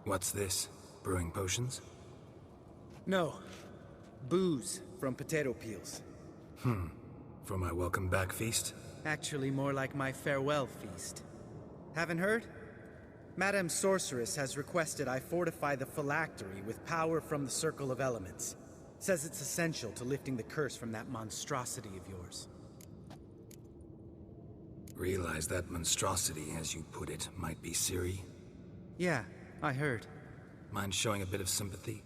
What's this? Brewing potions? No. Booze from potato peels. For my welcome back feast? Actually, more like my farewell feast. Haven't heard? Madame Sorceress has requested I fortify the phylactery with power from the Circle of Elements. Says it's essential to lifting the curse from that monstrosity of yours. Realize that monstrosity, as you put it, might be Ciri? Yeah, I heard. Mind showing a bit of sympathy?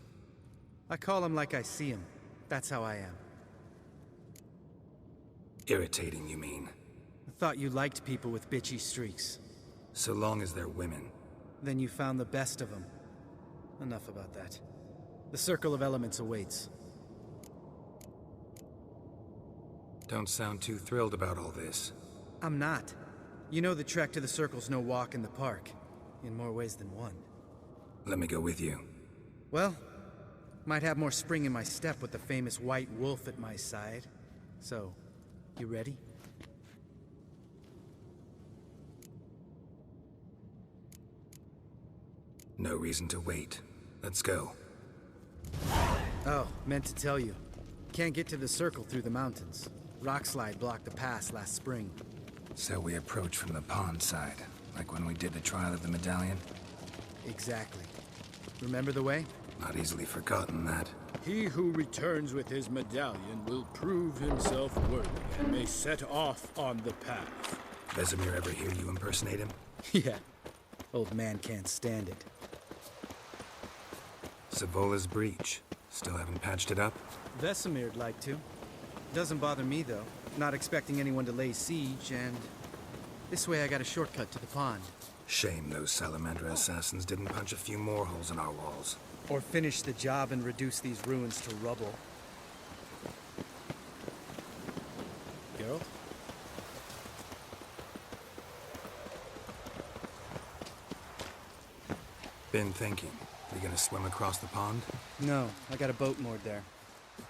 I call him like I see him. That's how I am. Irritating, you mean? I thought you liked people with bitchy streaks. So long as they're women. Then you found the best of them. Enough about that. The Circle of Elements awaits. Don't sound too thrilled about all this. I'm not. You know the trek to the Circle's no walk in the park. In more ways than one. Let me go with you. Well, might have more spring in my step with the famous white wolf at my side. So, you ready? No reason to wait. Let's go. Oh, meant to tell you. Can't get to the Circle through the mountains. Rockslide blocked the pass last spring. So we approach from the pond side, like when we did the trial of the medallion? Exactly. Remember the way? Not easily forgotten, that. He who returns with his medallion will prove himself worthy and may set off on the path. Vesemir ever hear you impersonate him? Yeah. Old man can't stand it. Savola's breach. Still haven't patched it up? Vesemir'd like to. Doesn't bother me, though. Not expecting anyone to lay siege, and... this way I got a shortcut to the pond. Shame those Salamander assassins didn't punch a few more holes in our walls. Or finish the job and reduce these ruins to rubble. Geralt? Been thinking. We gonna swim across the pond? No, I got a boat moored there.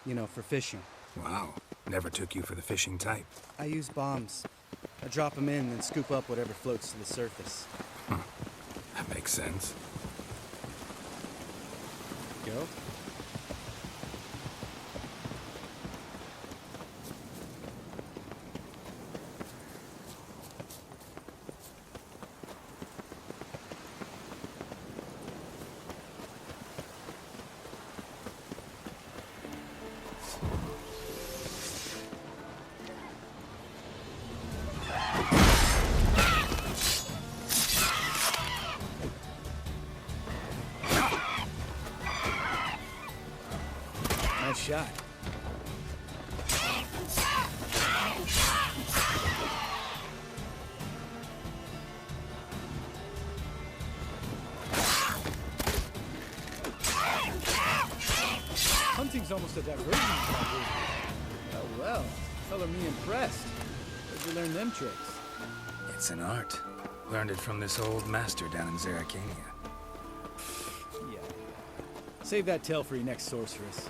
You know, for fishing. Wow. Never took you for the fishing type. I use bombs. I drop them in and scoop up whatever floats to the surface. That makes sense. Geralt? Nice shot. Hunting's almost a diversion. Oh well, color me impressed. Where'd you learn them tricks? It's an art. Learned it from this old master down in Zerrikania. Yeah. Save that tale for your next sorceress.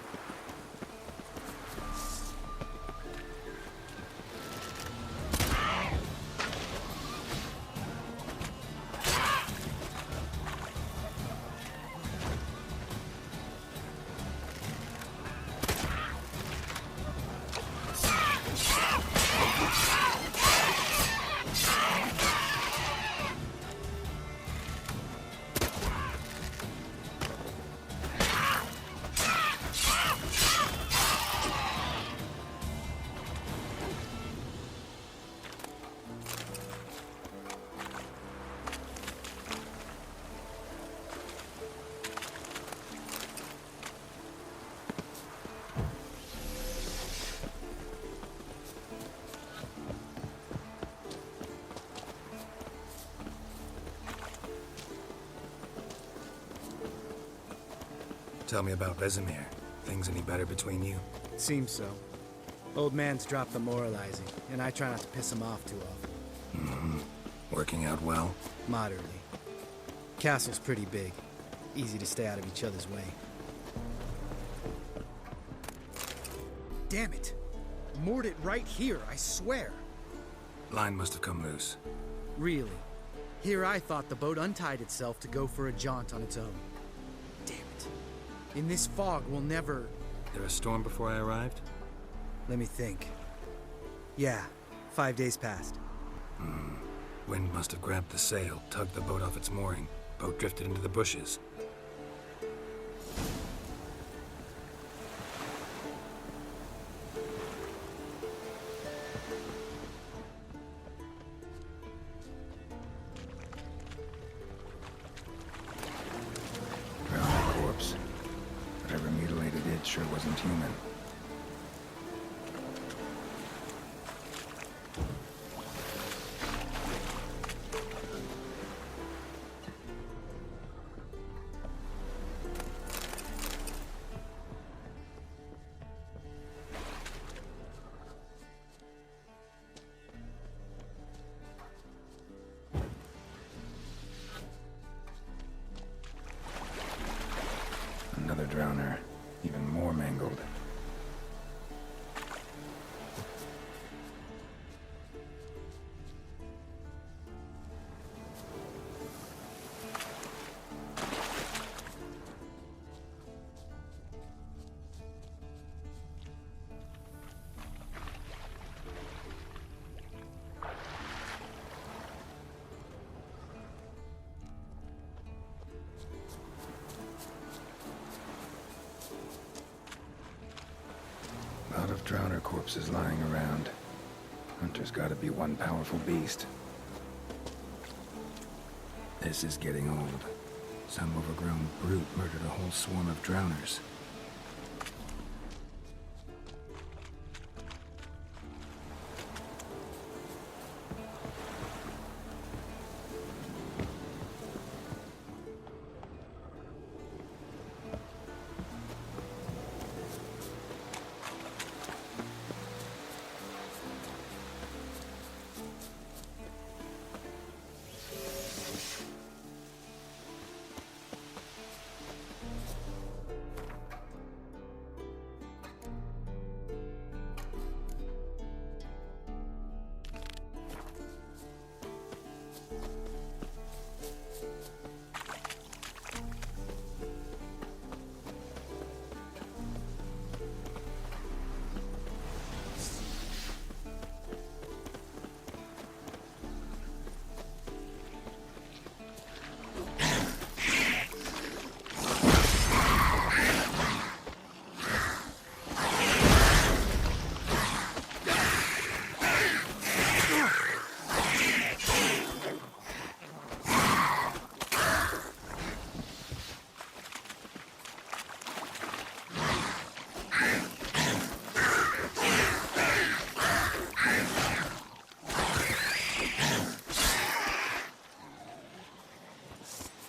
Tell me about Vesemir. Things any better between you? Seems so. Old man's dropped the moralizing, and I try not to piss him off too often. Working out well? Moderately. Castle's pretty big. Easy to stay out of each other's way. Damn it! Moored it right here, I swear! Line must have come loose. Really? Here I thought the boat untied itself to go for a jaunt on its own. Damn it. In this fog, we'll never... There a storm before I arrived? Let me think. Yeah, 5 days passed. Wind must have grabbed the sail, tugged the boat off its mooring. Boat drifted into the bushes. Drowned corpse. Whatever mutilated it sure wasn't human. Another drowner, even more mangled. Lot of drowner corpses lying around. Hunter's gotta be one powerful beast. This is getting old. Some overgrown brute murdered a whole swarm of drowners.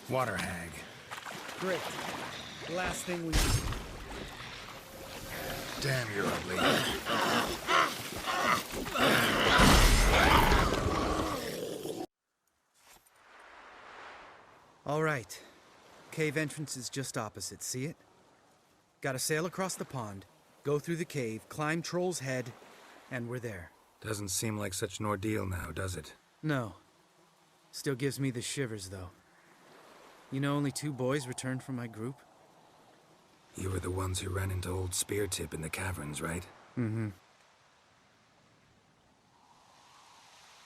Water hag. Great. Last thing we need. Damn, you're ugly. All right. Cave entrance is just opposite, see it? Gotta sail across the pond, go through the cave, climb Troll's Head, and we're there. Doesn't seem like such an ordeal now, does it? No. Still gives me the shivers, though. You know, only 2 boys returned from my group? You were the ones who ran into old Speartip in the caverns, right? Mm-hmm.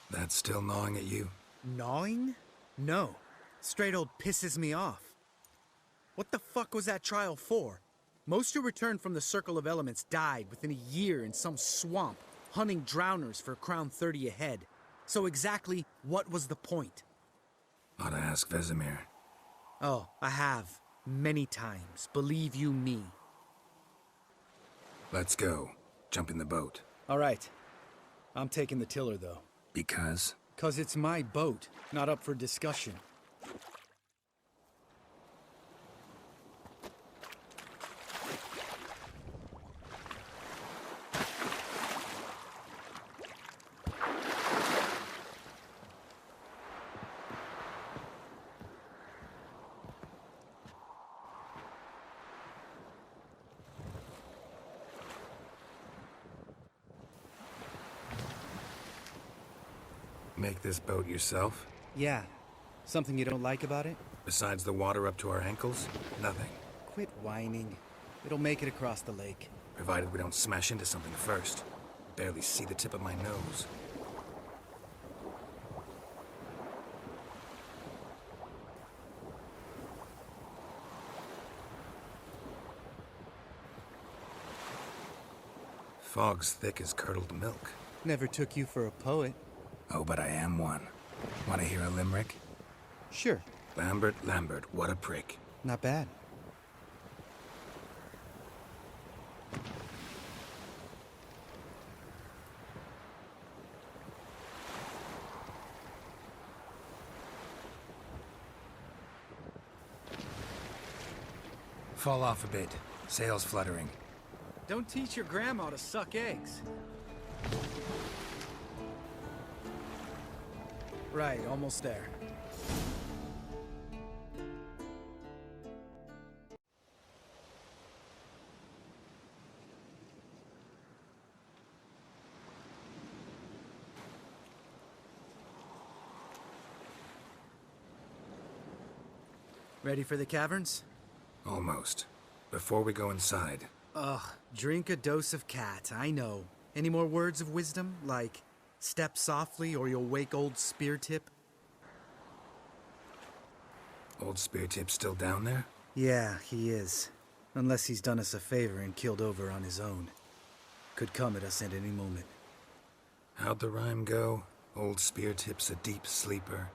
That's still gnawing at you? Gnawing? No. Straight old pisses me off. What the fuck was that trial for? Most who returned from the Circle of Elements died within a year in some swamp, hunting drowners for Crown 30 a head. So exactly what was the point? Ought to ask Vesemir. Oh, I have. Many times. Believe you me. Let's go. Jump in the boat. All right. I'm taking the tiller, though. Because? 'Cause it's my boat, not up for discussion. Make this boat yourself? Yeah. Something you don't like about it? Besides the water up to our ankles, nothing. Quit whining. It'll make it across the lake. Provided we don't smash into something first. Barely see the tip of my nose. Fog's thick as curdled milk. Never took you for a poet. Oh, but I am one. Want to hear a limerick? Sure. Lambert, Lambert, what a prick. Not bad. Fall off a bit. Sails fluttering. Don't teach your grandma to suck eggs. Right, almost there. Ready for the caverns? Almost. Before we go inside, Ugh, drink a dose of cat, I know. Any more words of wisdom, like, step softly or you'll wake old Speartip? old Speartip's still down there? Yeah, he is. Unless he's done us a favor and killed over on his own. Could come at us at any moment. How'd the rhyme go? Old Speartip's a deep sleeper.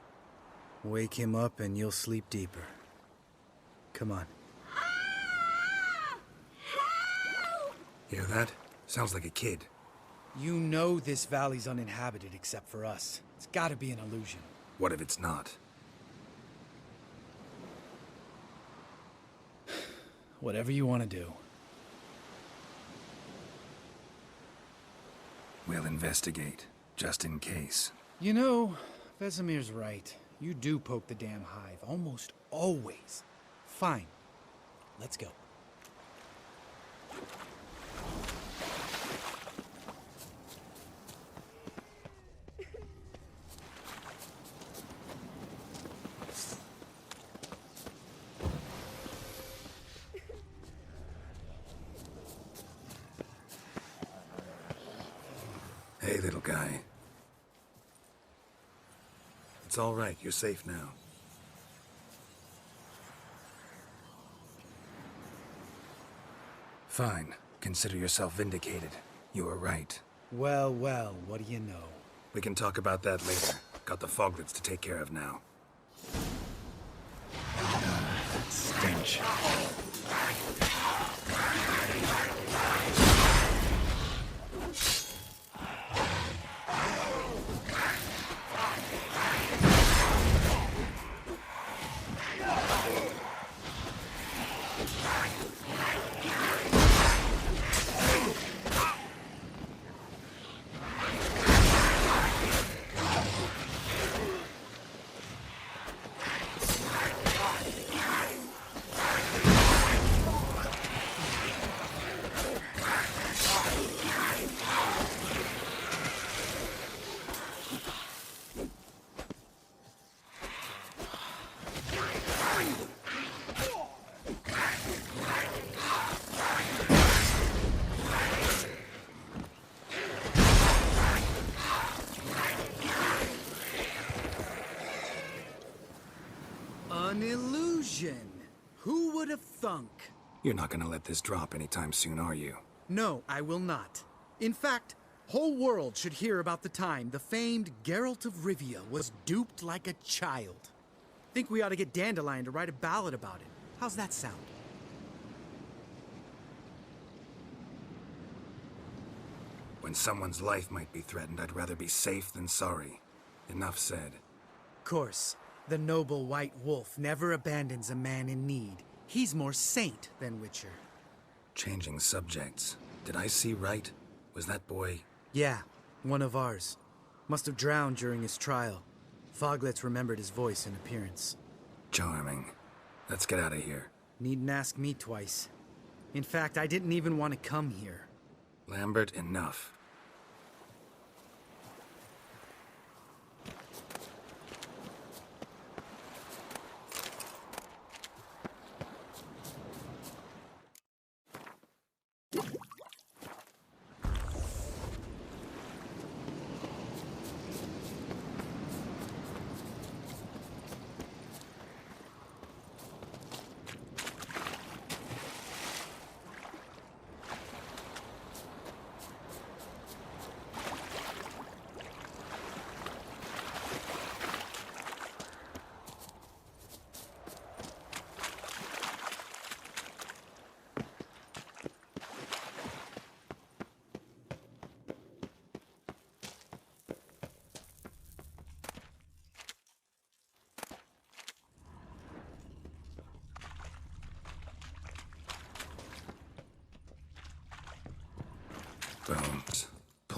Wake him up and you'll sleep deeper. Come on. Hear that? Sounds like a kid. You know this valley's uninhabited except for us. It's gotta be an illusion. What if it's not? Whatever you want to do. We'll investigate, just in case. You know, Vesemir's right. You do poke the damn hive, almost always. Fine. Let's go. Hey, little guy. It's all right. You're safe now. Fine. Consider yourself vindicated. You were right. Well, well, what do you know? We can talk about that later. Got the foglets to take care of now. That stench. An illusion. Who would have thunk? You're not gonna let this drop anytime soon, are you? No, I will not. In fact, whole world should hear about the time the famed Geralt of Rivia was duped like a child. Think we ought to get Dandelion to write a ballad about it. How's that sound? When someone's life might be threatened, I'd rather be safe than sorry. Enough said. Course, the noble white wolf never abandons a man in need. He's more saint than Witcher. Changing subjects. Did I see right? Was that boy... Yeah, one of ours. Must have drowned during his trial. Foglets remembered his voice and appearance. Charming. Let's get out of here. Needn't ask me twice. In fact, I didn't even want to come here. Lambert, enough.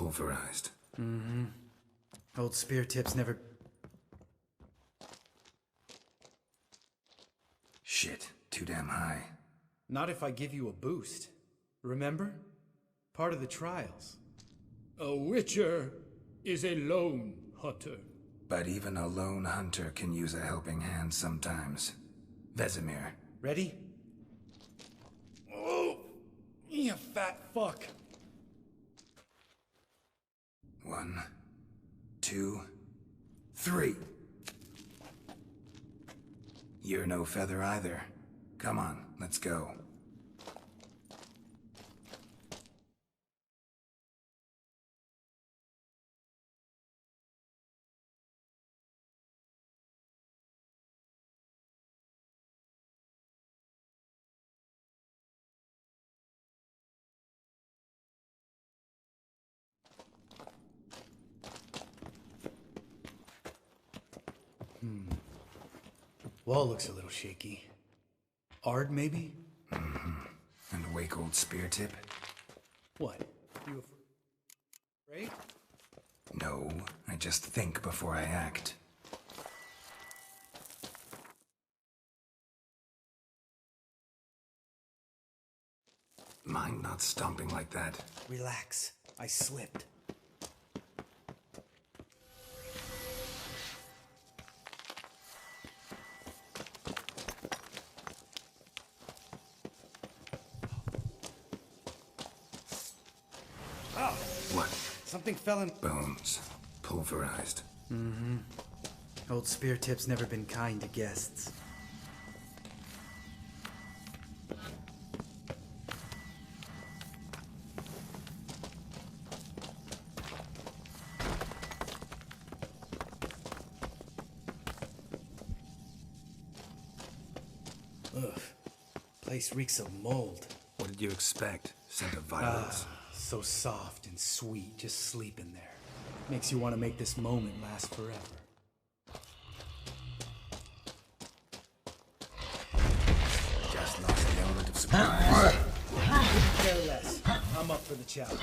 pulverized. Old spear tips never... Shit, too damn high. Not if I give you a boost. Remember? Part of the trials. A witcher is a lone hunter. But even a lone hunter can use a helping hand sometimes. Vesemir. Ready? Oh, you fat fuck. 1, 2, 3. You're no feather either. Come on, let's go. Wall looks a little shaky. Ard, maybe? And wake old spear tip? What? You afraid? No, I just think before I act. Mind not stomping like that. Relax. I slipped. What? Something fell in... Bones. Pulverized. Old spear tip's never been kind to guests. Ugh. Place reeks of mold. What did you expect? Scent of violets? So soft and sweet, just sleep in there. Makes you want to make this moment last forever. Just lost the element of surprise. Couldn't care less. I'm up for the challenge.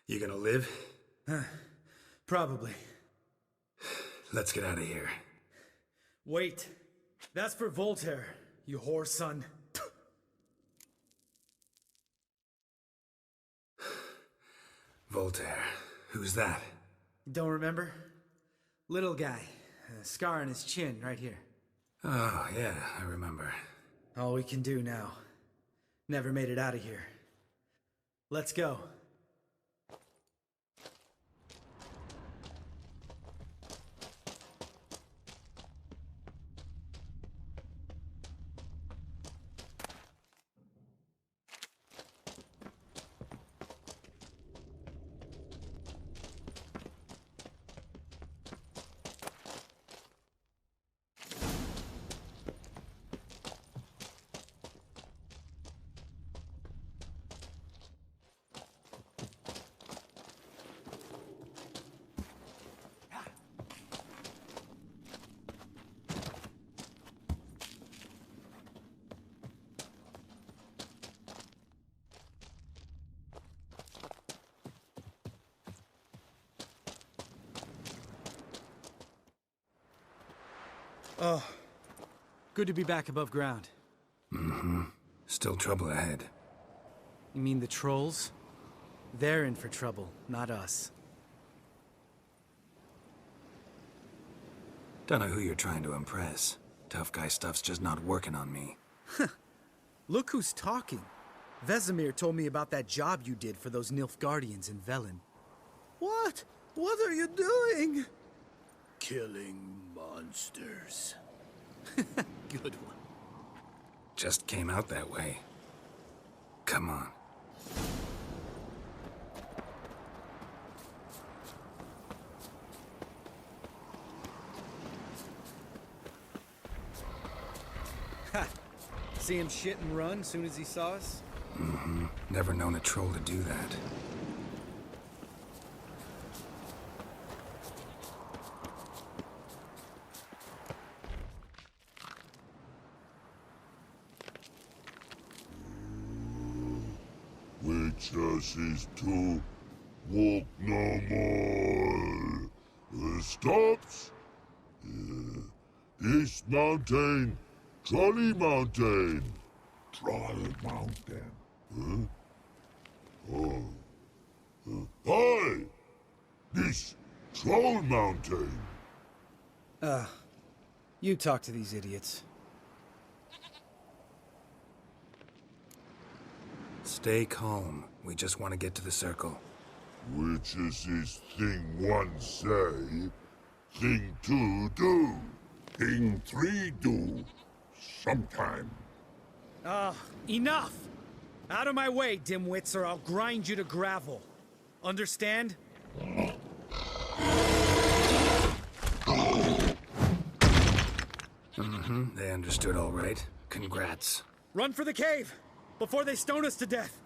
You gonna live? Probably. Let's get out of here. Wait. That's for Voltaire, you whore son. Voltaire. Who's that? Don't remember? Little guy. A scar on his chin, right here. Oh, yeah, I remember. All we can do now. Never made it out of here. Let's go. Oh, good to be back above ground. Still trouble ahead. You mean the trolls? They're in for trouble, not us. Don't know who you're trying to impress. Tough guy stuff's just not working on me. Look who's talking. Vesemir told me about that job you did for those Nilfgaardians in Velen. What? What are you doing? Killing monsters. Good one. Just came out that way. Come on. See him shit and run as soon as he saw us? Mm-hmm. Never known a troll to do that. Witcher to walk no more. Stops. East Mountain, Trolley Mountain. Troll Mountain. Hi! This Troll Mountain. You talk to these idiots. Stay calm. We just want to get to the circle. Which is this thing one say, thing two do. Thing 3 do. Sometime. Enough! Out of my way, dimwits, or I'll grind you to gravel. Understand? Mm-hmm. They understood all right. Congrats. Run for the cave! Before they stone us to death!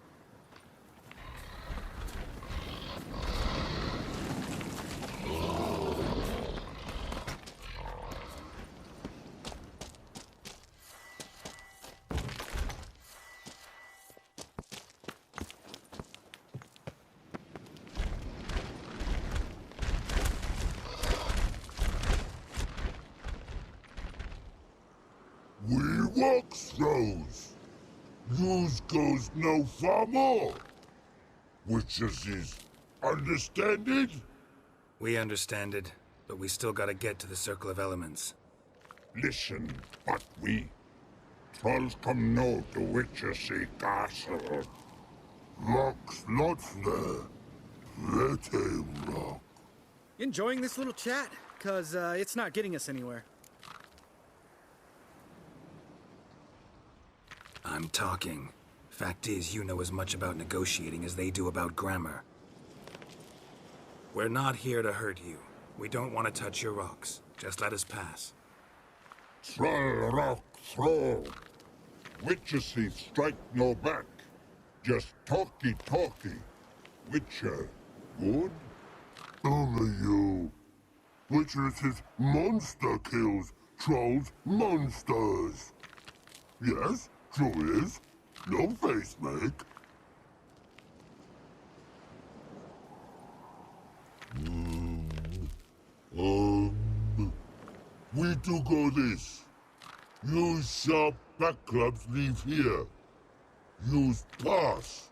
We walk throws. News goes no far more. Which is understand it? We understand it, but we still gotta get to the Circle of Elements. Listen, but we. Trolls come no to Wicher3 castle. Rocks lots there. Let a rock. Enjoying this little chat? Cause, it's not getting us anywhere. I'm talking. Fact is, you know as much about negotiating as they do about grammar. We're not here to hurt you. We don't want to touch your rocks. Just let us pass. Troll rock throw. Wicher3 strike no back. Just talky. Witcher, good? Only you. Which is monster kills trolls monsters. Yes, true is. No face make. We do go this. Use sharp back clubs leave here. Use pass.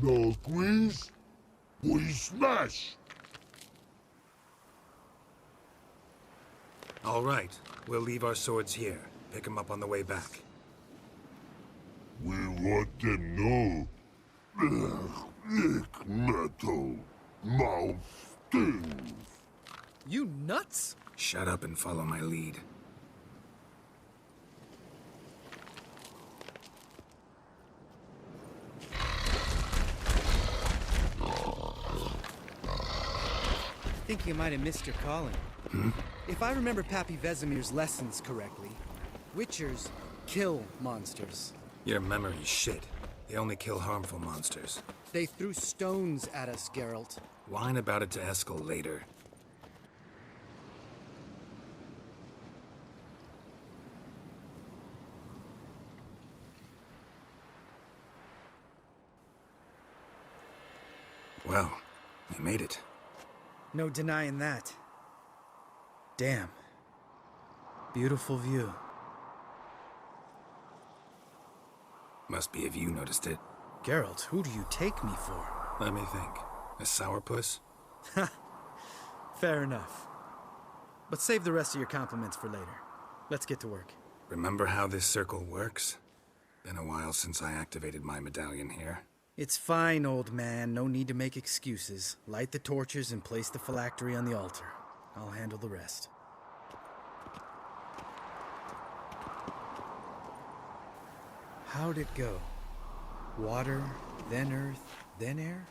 No agrees. We smash. All right. We'll leave our swords here. Pick them up on the way back. We want them know. Lick metal. Mouth stings. You nuts? Shut up and follow my lead. I think you might have missed your calling. If I remember Pappy Vesemir's lessons correctly, Witchers kill monsters. Your memory's shit. They only kill harmful monsters. They threw stones at us, Geralt. Whine about it to Eskel later. Well, we made it. No denying that. Damn. Beautiful view. Must be if you noticed it. Geralt, who do you take me for? Let me think. A sourpuss? Fair enough. But save the rest of your compliments for later. Let's get to work. Remember how this circle works? Been a while since I activated my medallion here. It's fine, old man. No need to make excuses. Light the torches and place the phylactery on the altar. I'll handle the rest. How'd it go? Water, then earth, then air?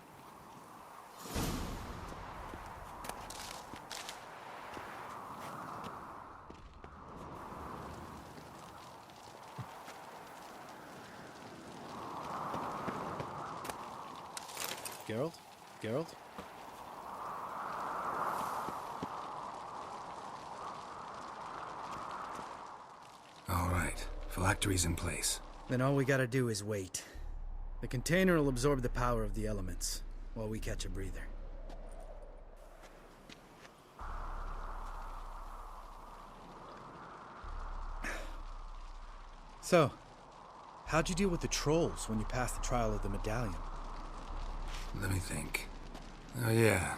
Geralt? Geralt? All right, phylactery's in place. Then all we gotta do is wait. The container will absorb the power of the elements, while we catch a breather. So, how'd you deal with the trolls when you passed the trial of the medallion? Let me think. Oh yeah,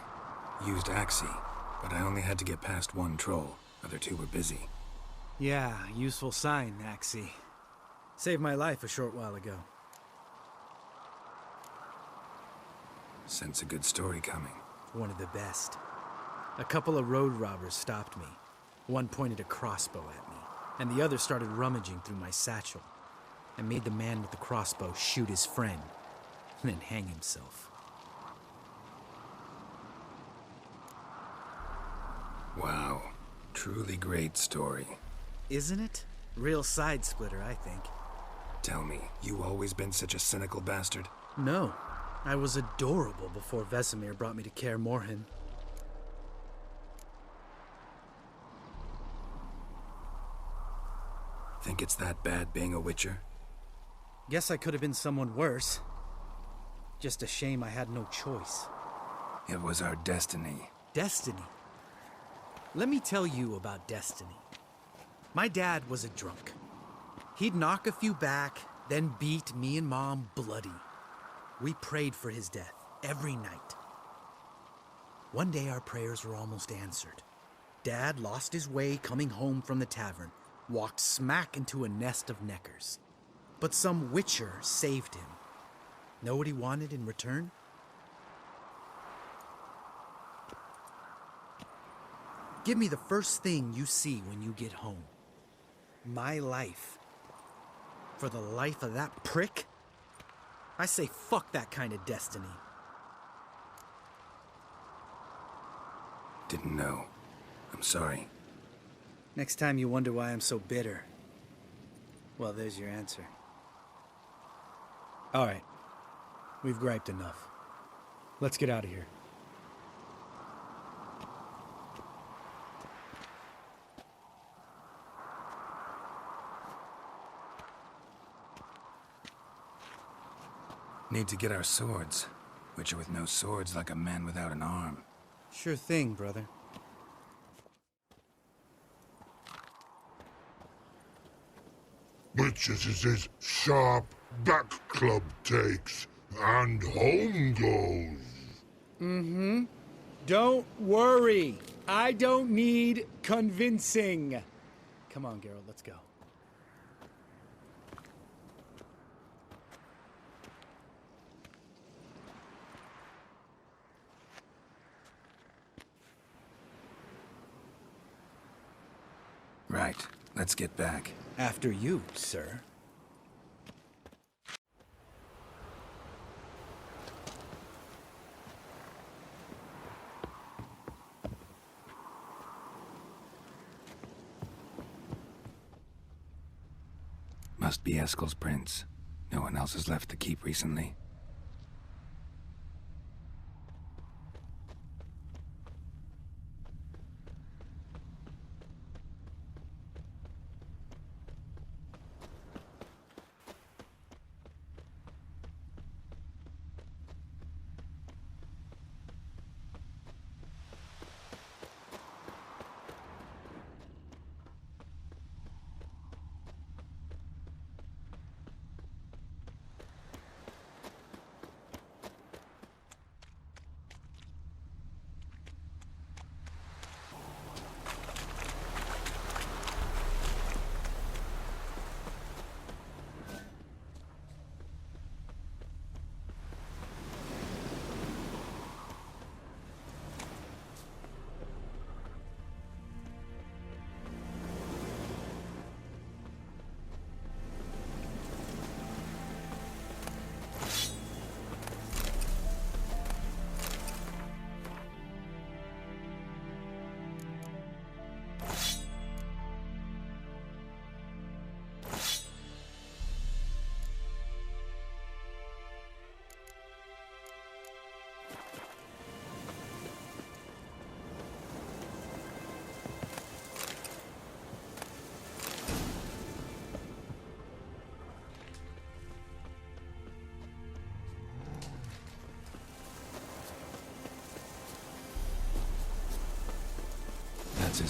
used Axie, but I only had to get past one troll. Other two were busy. Yeah, useful sign, Axie. Saved my life a short while ago. Sense a good story coming. One of the best. A couple of road robbers stopped me. One pointed a crossbow at me, and the other started rummaging through my satchel. I made the man with the crossbow shoot his friend, and then hang himself. Wow, truly great story. Isn't it? Real side splitter, I think. Tell me, you always been such a cynical bastard? No, I was adorable before Vesemir brought me to Kaer Morhen. Think it's that bad being a witcher? Guess I could have been someone worse. Just a shame I had no choice. It was our destiny. Destiny? Let me tell you about destiny. My dad was a drunk. He'd knock a few back, then beat me and Mom bloody. We prayed for his death every night. One day our prayers were almost answered. Dad lost his way coming home from the tavern, walked smack into a nest of neckers. But some witcher saved him. Know what he wanted in return? Give me the first thing you see when you get home. My life. For the life of that prick? I say fuck that kind of destiny. Didn't know. I'm sorry. Next time you wonder why I'm so bitter, well, there's your answer. All right. We've griped enough. Let's get out of here. Need to get our swords. Witcher with no swords like a man without an arm. Sure thing, brother. Witches is his sharp back club takes, and home goes. Don't worry. I don't need convincing. Come on, Geralt, let's go. Right, let's get back. After you, sir. Must be Eskel's prince. No one else has left the keep recently.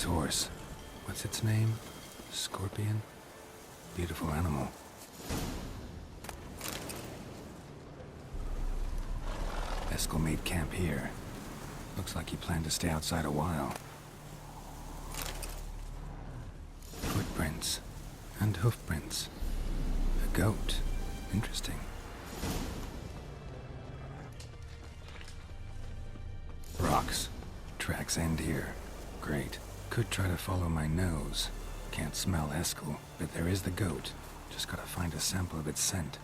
horse. What's its name? Scorpion? Beautiful animal. Eskel made camp here. Looks like he planned to stay outside a while. Footprints. And hoofprints. A goat. Interesting. Rocks. Tracks end here. Great. Could try to follow my nose. Can't smell Eskel, but there is the goat. Just gotta find a sample of its scent.